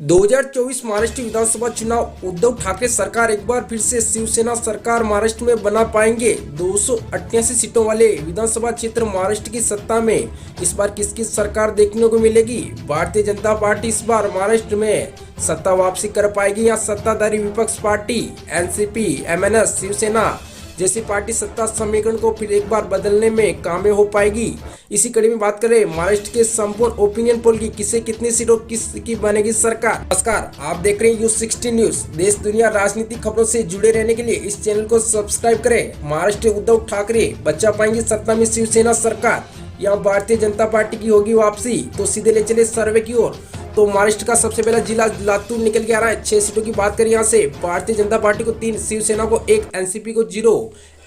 2024 महाराष्ट्र विधानसभा चुनाव। उद्धव ठाकरे सरकार एक बार फिर से शिवसेना सरकार महाराष्ट्र में बना पाएंगे। 288 सीटों वाले विधानसभा क्षेत्र महाराष्ट्र की सत्ता में इस बार किसकी सरकार देखने को मिलेगी? भारतीय जनता पार्टी इस बार महाराष्ट्र में सत्ता वापसी कर पाएगी या सत्ताधारी विपक्ष पार्टी एनसीपी, एमएनएस, शिवसेना जैसी पार्टी सत्ता समीकरण को फिर एक बार बदलने में कामयाब हो पाएगी? इसी कड़ी में बात करें महाराष्ट्र के संपूर्ण ओपिनियन पोल की, किसे कितनी सीटों किसकी बनेगी सरकार। नमस्कार, आप देख रहे हैं U60 न्यूज। देश दुनिया राजनीतिक खबरों से जुड़े रहने के लिए इस चैनल को सब्सक्राइब करें। महाराष्ट्र उद्धव ठाकरे बचा पाएंगे सत्ता में शिवसेना सरकार या भारतीय जनता पार्टी की होगी वापसी? तो सीधे ले चले सर्वे की ओर। तो महाराष्ट्र का सबसे पहला जिला लातूर निकल के आ रहा है। 6 सीटों की बात करें यहाँ से भारतीय जनता पार्टी को 3, शिवसेना को 1, एनसीपी को 0,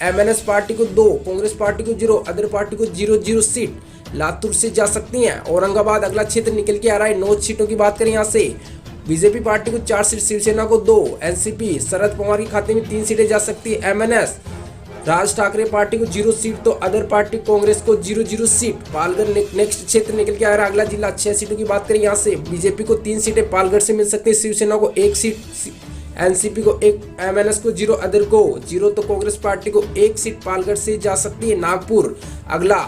एमएनएस पार्टी को 2, कांग्रेस पार्टी को 0, अदर पार्टी को 0 सीट लातूर से जा सकती हैं। औरंगाबाद अगला क्षेत्र निकल के आ रहा है। 9 सीटों की बात करें यहाँ से बीजेपी पार्टी को 4 सीट, शिवसेना को 2, एनसीपी शरद पवार के खाते में 3 सीटें जा सकती है, एमएनएस राज ठाकरे पार्टी को 0 सीट तो अदर पार्टी कांग्रेस को 0 सीट। पालघर नेक्स्ट क्षेत्र निकल के आ रहा है। अगला जिला 6 सीटों की बात करें यहाँ से बीजेपी को 3 सीटें पालघर से मिल सकती है, शिवसेना को 1 सीट, एनसीपी को 1, एमएनएस को 0, अदर को 0 तो कांग्रेस पार्टी को 1 सीट पालघर से जा सकती है। नागपुर अगला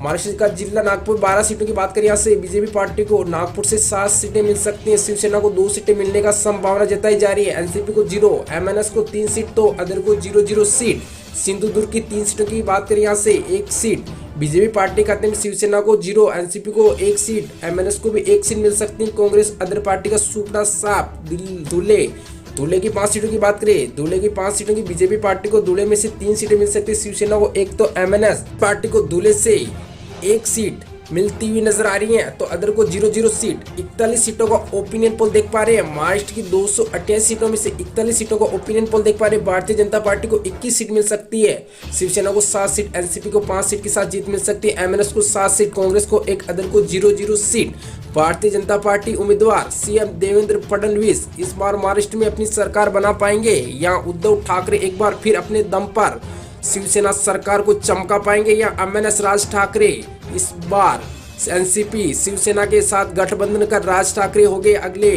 महाराष्ट्र का जिला नागपुर 12 सीटों की बात करें यहाँ से बीजेपी पार्टी को नागपुर से 7 सीटें मिल सकती हैं, शिवसेना को 2 सीटें मिलने का संभावना जताई जा रही है, एनसीपी को 0, एमएनएस को 3 सीट तो अदर को 0 सीट। सिंधुदुर्ग की 3 सीटों की बात करें यहाँ से 1 सीट बीजेपी पार्टी खाते में, शिवसेना को 0, एनसीपी को 1 सीट, एमएनएस को भी 1 सीट मिल सकती है। कांग्रेस अदर पार्टी का सुपड़ा साफ धुले की 5 सीटों की बात करें धुले की 5 सीटों की बीजेपी पार्टी को धुले में से 3 सीटें मिल सकती है, शिवसेना को 1 तो एमएनएस पार्टी को धुले से 1 सीट मिलती हुई नजर आ रही है तो अदर को 0 सीट। 41 सीटों का ओपिनियन पोल देख पा रहे हैं। महाराष्ट्र की 288 सीटों में से 41 सीटों का ओपिनियन पोल देख पा रहे हैं। भारतीय जनता पार्टी को 21 सीट मिल सकती है, शिवसेना को 7 सीट, एनसीपी को 5 सीट के साथ जीत मिल सकती है, एमएनएस को 7 सीट, कांग्रेस को 1, अदर को 0 सीट। भारतीय जनता पार्टी उम्मीदवार सीएम देवेंद्र फडणवीस इस बार महाराष्ट्र में अपनी सरकार बना पाएंगे या उद्धव ठाकरे एक बार फिर अपने दम पर शिवसेना सरकार को चमका पाएंगे या एमएनएस राज ठाकरे इस बार एनसीपी शिवसेना के साथ गठबंधन कर राज ठाकरे हो गए अगले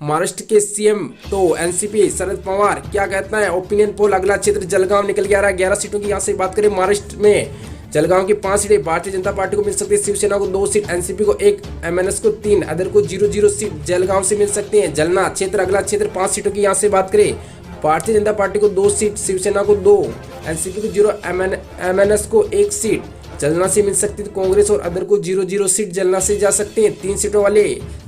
महाराष्ट्र के सीएम? तो एनसीपी शरद पवार क्या कहता है ओपिनियन पोल। अगला क्षेत्र जलगांव निकल के आ रहा है। 11 सीटों की यहाँ से बात करें महाराष्ट्र में जलगांव की 5 सीटें भारतीय जनता पार्टी को मिल सकती है, शिवसेना को 2 सीट, एनसीपी को 1, एमएनएस को 3, अदर को 0 सीट जलगांव से मिल सकती है। जलना क्षेत्र अगला क्षेत्र 5 सीटों की यहाँ से बात करें भारतीय जनता पार्टी को 2 सीट, शिवसेना को 2, एनसीपी को 0, एमएनएस को 1 सीट जलना से मिल सकती है, कांग्रेस और अदर को 0 सीट जलना से जा सकते हैं। 3 सीटों वाले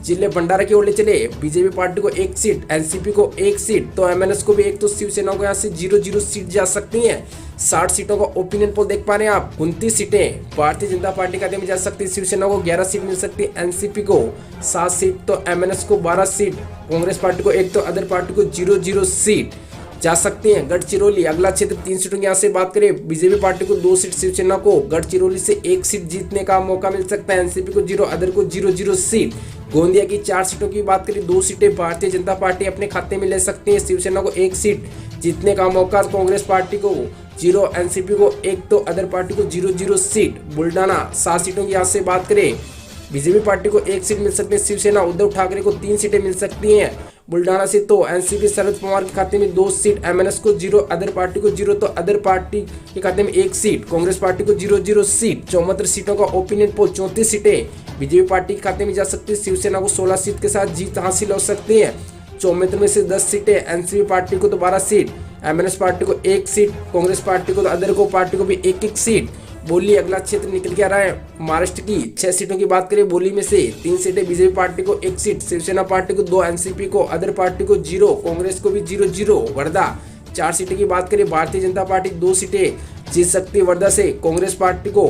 जिले भंडारा की ओर ले चले बीजेपी पार्टी को 1 सीट, एनसीपी को 1 सीट तो एमएनएस को भी 1 तो शिवसेना को यहाँ से 0 सीट जा सकती हैं। 60 सीटों का ओपिनियन पोल देख पा रहे हैं आप। 29 सीटें भारतीय जनता पार्टी खाते में जा सकती है, शिवसेना को 11 सीट मिल सकती है, एनसीपी को 7 सीट तो एमएनएस को 12 सीट, कांग्रेस पार्टी को 1 तो अदर पार्टी को 0 सीट जा सकते हैं। गढ़चिरौली अगला क्षेत्र 3 सीटों की यहाँ से बात करें बीजेपी पार्टी को 2 सीट, शिवसेना को गढ़चिरौली से 1 सीट जीतने का मौका मिल सकता है, एनसीपी को 0, अदर को 0 सीट। गोंदिया की 4 सीटों की बात करें 2 सीटें भारतीय जनता पार्टी अपने खाते में ले सकती है, शिवसेना को 1 सीट जीतने का मौका, कांग्रेस पार्टी को 0, एनसीपी को 1 तो अदर पार्टी को 0 सीट। बुल्डाना 7 सीटों की यहाँ से बात करें बीजेपी पार्टी को 1 सीट मिल सकती है, शिवसेना उद्धव ठाकरे को 3 सीटें मिल सकती हैं बुल्डाना से तो एनसीपी शरद पवार के खाते में 2 सीट, एमएनएस को 0, अदर पार्टी को 0 तो अदर पार्टी के खाते में 1 सीट, कांग्रेस पार्टी को 0 सीट। 74 सीटों का ओपिनियन पोल 34 सीटें बीजेपी पार्टी के खाते में जा सकती है, शिवसेना को 16 सीट के साथ जीत हासिल हो सकती है। 74 में से 10 सीटें एनसीपी पार्टी को तो 12 सीट, एमएनएस पार्टी को 1 सीट, कांग्रेस पार्टी को तो अदर को पार्टी को भी 1 सीट। बोली अगला क्षेत्र निकल के आ रहा है। महाराष्ट्र की 6 सीटों की बात करें बोली में से 3 सीटें बीजेपी पार्टी को 1 सीट, शिवसेना पार्टी को 2, एनसीपी को, अदर पार्टी को 0, कांग्रेस को भी 0। वर्धा 4 सीटें की बात करें भारतीय जनता पार्टी 2 सीटें जीत सकती है वर्धा से, कांग्रेस पार्टी को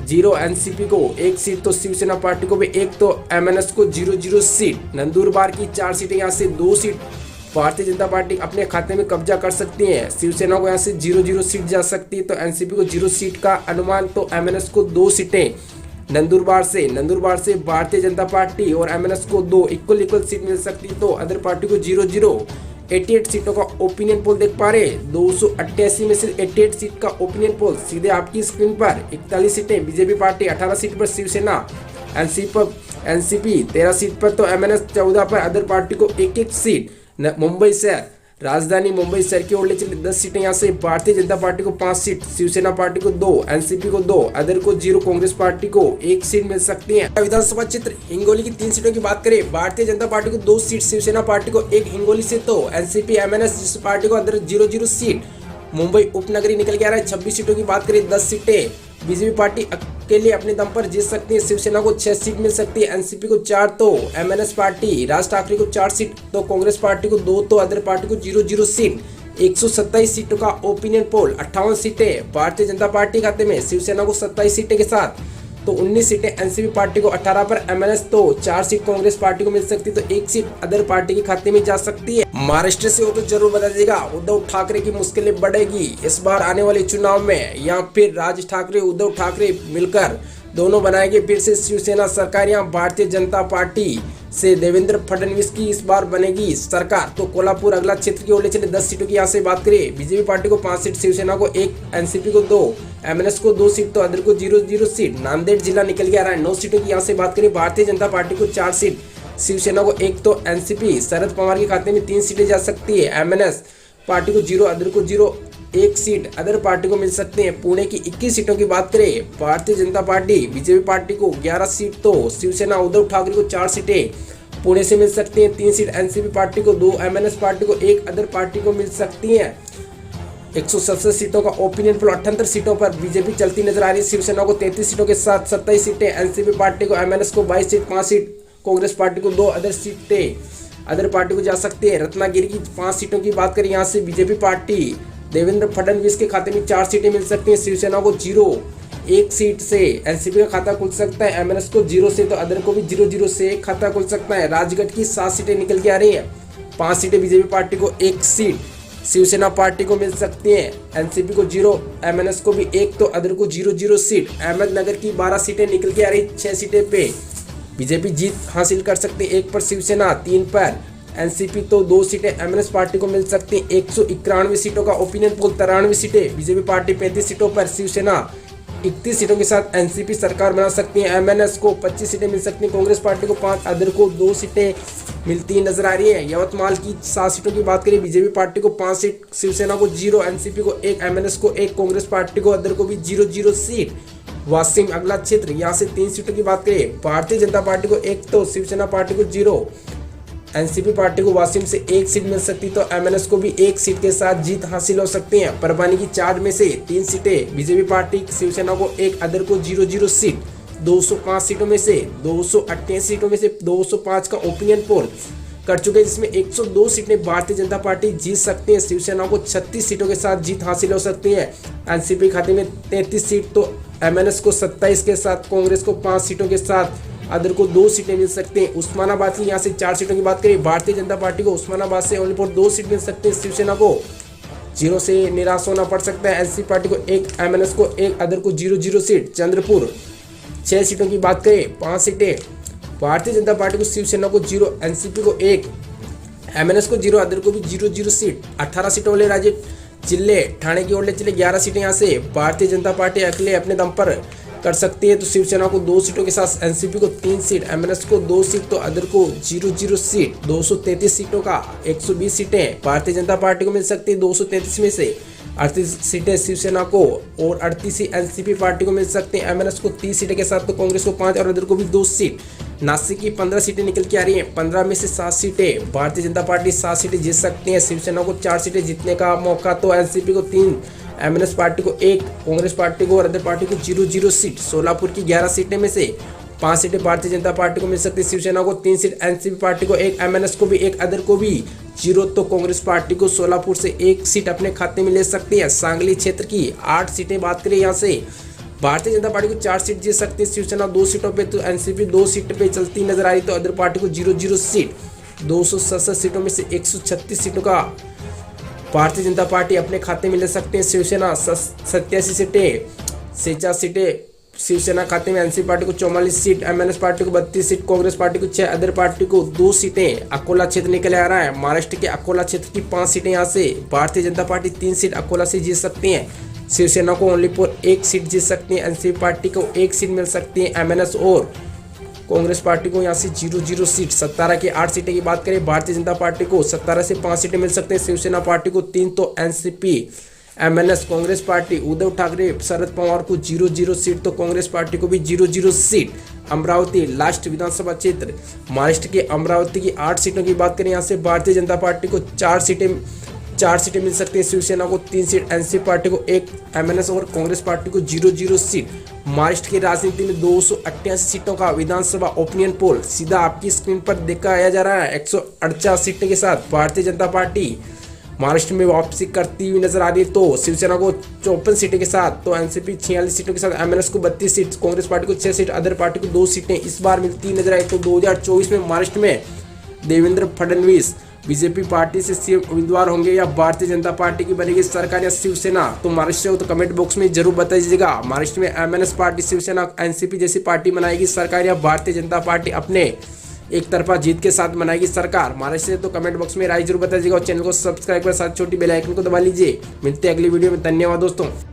0, एनसीपी को 1 सीट तो शिवसेना पार्टी को भी 1 तो एमएनएस को 0 सीट। नंदुरबार की 4 सीटें यहाँ से 2 सीट भारतीय जनता पार्टी अपने खाते में कब्जा कर सकती है, शिवसेना को यहाँ से 0 सीट जा सकती है तो एनसीपी को 0 सीट का अनुमान तो एमएनएस को 2 सीटें। नंदुरबार से भारतीय जनता पार्टी और एमएनएस को 2 इक्वल सीट मिल सकती है तो अदर पार्टी को 0। 88 सीटों का ओपिनियन पोल देख पा रहे हैं। 288 में से 88 सीट का ओपिनियन पोल सीधे आपकी स्क्रीन पर। 41 सीटें बीजेपी पार्टी, 18 सीट पर शिवसेना, एनसीपी एनसीपी 13 सीट पर तो एमएनएस 14 पर, अदर पार्टी को एक एक सीट। मुंबई शहर, राजधानी मुंबई शहर की ओर ले चले 10 सीटें। यहाँ से भारतीय जनता पार्टी को 5 सीट, शिवसेना पार्टी को 2, एनसीपी को 2, अदर को 0, कांग्रेस पार्टी को 1 सीट मिल सकती है। विधानसभा क्षेत्र हिंगोली की 3 सीटों की बात करें, भारतीय जनता पार्टी को 2 सीट, शिवसेना पार्टी को 1 हिंगोली से, तो एनसीपी एमएनएस पार्टी को अदर 0-0 सीट। मुंबई उपनगरी निकल के आ रहा है। 26 सीटों की बात करें, 10 सीटें बीजेपी पार्टी अकेले अपने दम पर जीत सकती है। शिवसेना को 6 सीट मिल सकती है, एनसीपी को 4, तो एमएनएस पार्टी राज ठाकरे को 4 सीट, तो कांग्रेस पार्टी को 2, तो अदर पार्टी को 0-0 सीट। 127 सीटों का ओपिनियन पोल, 58 सीटें भारतीय जनता पार्टी खाते में, शिवसेना को 27 सीटें के साथ, तो 19 सीटें एनसीपी पार्टी को, 18 पर एमएनएस, तो 4 सीट कांग्रेस पार्टी को मिल सकती, तो 1 सीट अदर पार्टी के खाते में जा सकती है। महाराष्ट्र से हो तो जरूर बता दीजिएगा, उद्धव ठाकरे की मुश्किलें बढ़ेगी इस बार आने वाले चुनाव में, या फिर राज ठाकरे उद्धव ठाकरे मिलकर दोनों बनाएंगे फिर से शिवसेना सरकार, या भारतीय जनता पार्टी से देवेंद्र फडणवीस की इस बार बनेगी सरकार। तो कोल्हापुर अगला क्षेत्र की ओर ले चले 10 सीटों की यहाँ से बात करें, बीजेपी पार्टी को 5 सीट, शिवसेना को 1, एनसीपी को 2, एमएनएस को 2 सीट, तो अदर को 0-0 सीट। नांदेड़ जिला निकल के आ रहा है। 9 सीटों की यहाँ से बात करें, भारतीय जनता पार्टी को 4 सीट, शिवसेना को 1, तो एनसीपी शरद पवार के खाते में 3 सीटें जा सकती है, एमएनएस पार्टी को 0, अदर को 0, 1 सीट अदर पार्टी को मिल सकते हैं। पुणे की 21 सीटों की बात करें, Bharatiya Janata party BJP party को 11 सीट, तो शिवसेना उद्धव ठाकरे को 4 सीटें पुणे से मिल सकती हैं, 3 सीट एनसीपी पार्टी को, 2 एमएनएस पार्टी को, 1 अदर पार्टी को मिल सकती हैं। 167 सीटों का ओपिनियन पोल, 78 सीटों पर बीजेपी चलती नजर आ रही है, शिवसेना को 33 सीटों के साथ 27 सीटें, एनसीपी पार्टी को, एमएनएस को 22 सीट, 5 सीट कांग्रेस पार्टी को, 2 अदर सीटें अदर पार्टी को जा सकती है। रत्नागिरी की 5 सीटों की बात करें, यहाँ से बीजेपी पार्टी देवेंद्र फडणवीस के खाते में 4 सीटें मिल सकती हैं, शिवसेना को 0, 1 सीट से एनसीपी का खाता खुल सकता है, एमएनएस को 0 से, तो अदर को भी 0-0 से एक खाता खुल सकता है। राजगढ़ की 7 सीटें निकल के आ रही हैं, 5 सीटें बीजेपी पार्टी को, 1 सीट शिवसेना पार्टी को मिल सकती है, एनसीपी को 0, एमएनएस को भी 1, तो अदर को 0-0 सीट। अहमदनगर की 12 सीटें निकल के आ रही, 6 सीटें पे बीजेपी जीत हासिल कर सकती है, 1 पर शिवसेना, 3 पर एनसीपी, तो 2 सीटें एमएनएस पार्टी को मिल सकती हैं। 191 सीटों का ओपिनियन पोल, 93 सीटें बीजेपी पार्टी, 35 सीटों पर शिवसेना, 31 सीटों के साथ एनसीपी सरकार बना सकती है, एमएनएस को 25 सीटें मिल सकती हैं, कांग्रेस पार्टी को 5, अदर को 2 सीटें मिलती नजर आ रही है। यवतमाल की 7 सीटों की बात करें, बीजेपी पार्टी को 5 सीट, शिवसेना को 0, एनसीपी को 1, एमएनएस को 1, कांग्रेस पार्टी को, अदर को भी 0-0 सीट। वाशिम अगला क्षेत्र, यहाँ से 3 सीटों की बात करें, भारतीय जनता पार्टी को 1, तो शिवसेना पार्टी को 0, एनसीपी पार्टी को वाशिम से 1 सीट मिल सकती, तो एमएनएस को भी 1 सीट के साथ जीत हासिल हो सकती है। परवानी की 4 में से 3 सीटें बीजेपी पार्टी, शिवसेना को 1, अदर को 0-0 सीट। 205 सीटों में से 288 सीटों में से 205 का ओपिनियन पोल कर चुके हैं, जिसमें 102 सीटें भारतीय जनता पार्टी जीत सकती है, शिवसेना को 36 सीटों के साथ जीत हासिल हो सकती है, एनसीपी खाते में 33 सीट, तो एमएनएस को 27 के साथ, कांग्रेस को 5 सीटों के साथ, अदर को 2 सीटें मिल सकते हैं। उस्मानाबाद की यहाँ से 4 सीटों की बात करें, भारतीय जनता पार्टी को उस्मानाबाद से ओनली फॉर 2 सीट मिल सकते हैं, शिवसेना को 0 से निराश होना पड़ सकता है, एनसीपी पार्टी को 1, एमएनएस को 1, अदर को 0-0 सीट। चंद्रपुर 6 सीटों की बात करें, 5 सीटें भारतीय जनता पार्टी को, शिवसेना को 0, एनसीपी को 1, एमएनएस को 0, अदर को भी 0-0 सीट। 18 सीटों वाले राज्य जिले ठाणे की ओर ले चले 11 सीटें, यहाँ से भारतीय जनता पार्टी अकेले अपने दम पर कर सकती है, तो शिवसेना को 2 सीटों के साथ, एनसीपी को 3 सीट, एमएनएस को 2 सीट, तो अदर को 0-0 सीट। 233 सीटों का 120 सीटें भारतीय जनता पार्टी को मिल सकती है, 233 में से 38 सीटें शिवसेना को और 38 एनसीपी पार्टी को मिल सकती हैं, एमएनएस को 30 सीटें के साथ, तो कांग्रेस को 5 और अदर को भी 2 सीट। नासिक की 15 सीटें निकल के आ रही हैं, 15 में से 7 सीटें भारतीय जनता पार्टी 7 सीटें जीत सकती है, शिवसेना को 4 सीटें जीतने का मौका, तो एनसीपी को 3, एमएनएस पार्टी को 1, कांग्रेस पार्टी को और अदर पार्टी को 0-0 सीट। सोलापुर की 11 सीटें में से 5 सीटें भारतीय जनता पार्टी को मिल सकती है, शिवसेना को 3 सीट, एनसीपी पार्टी को 1, एमएनएस को भी 1, अदर को भी 0, तो कांग्रेस पार्टी को सोलापुर से 1 सीट अपने खाते में ले सकती है। सांगली क्षेत्र की 8 सीटें बात करें, यहाँ से भारतीय जनता पार्टी को 4 सीट जीत सकती है, शिवसेना 2 सीटों पे, तो एनसीपी 2 सीट पे चलती नजर आ रही, तो अदर पार्टी को 0-0 सीट। 267 सीटों में से 136 सीटों का भारतीय जनता पार्टी अपने खाते में ले सकते हैं, शिवसेना 87 सीटें, 66 सीटें शिवसेना खाते में, एनसीपी पार्टी को 44 सीट, एमएनएस पार्टी को 32 सीट, कांग्रेस पार्टी को 6, अदर पार्टी को 2 सीटें। अकोला क्षेत्र निकल आ रहा है, महाराष्ट्र के अकोला क्षेत्र की 5 सीटें, यहाँ से भारतीय जनता पार्टी 3 सीट अकोला से जीत सकती है, शिवसेना को ओनली फॉर 1 सीट जीत सकती है, एनसीपी पार्टी को 1 सीट मिल सकती है, एमएनएस और कांग्रेस पार्टी को यहाँ से 0-0 सीट। 17 की 8 सीटें की बात करें, भारतीय जनता पार्टी को 17 से 5 सीटें मिल सकते हैं, शिवसेना पार्टी को 3, तो NCP MNS Congress party Uddhav Thackeray Sharad Pawar को 0-0 सीट, तो कांग्रेस पार्टी को भी 0-0 सीट। अमरावती लास्ट विधानसभा क्षेत्र, महाराष्ट्र के अमरावती की 8 सीटों की बात करें, यहाँ से भारतीय जनता पार्टी को 4 सीटें मिल सकती हैं, शिवसेना को 3 सीट, एनसीपी पार्टी को 1, एमएनएस और कांग्रेस पार्टी को 0-0 सीट। महाराष्ट्र की राजनीति में 288 सीटों का विधानसभा ओपिनियन पोल सीधा आपकी स्क्रीन पर दिखाया जा रहा है। 148 सीटों के साथ भारतीय जनता पार्टी महाराष्ट्र में वापसी करती हुई नजर आ रही है, तो शिवसेना को 54 सीटों के साथ, तो एनसीपी 46 सीटों के साथ, एमएनएस को 32 सीट, कांग्रेस पार्टी को 6 सीट, अदर पार्टी को 2 सीटें इस बार मिलती नजर आई। तो 2024 में महाराष्ट्र में देवेंद्र फडणवीस बीजेपी पार्टी से सीएम उम्मीदवार होंगे या भारतीय जनता पार्टी की बनेगी सरकार या शिवसेना, तो महाराष्ट्र हो तो कमेंट बॉक्स में जरूर बताइएगा। महाराष्ट्र में एमएनएस पार्टी, शिवसेना, एनसीपी जैसी पार्टी बनाएगी सरकार या भारतीय जनता पार्टी अपने एक तरफा जीत के साथ बनाएगी सरकार। महाराष्ट्र से तो कमेंट बॉक्स में राय जरूर बताइएगा और चैनल को सब्सक्राइब कर साथ छोटी बेल आइकन को दबा लीजिए। मिलते हैं अगली वीडियो में, धन्यवाद दोस्तों।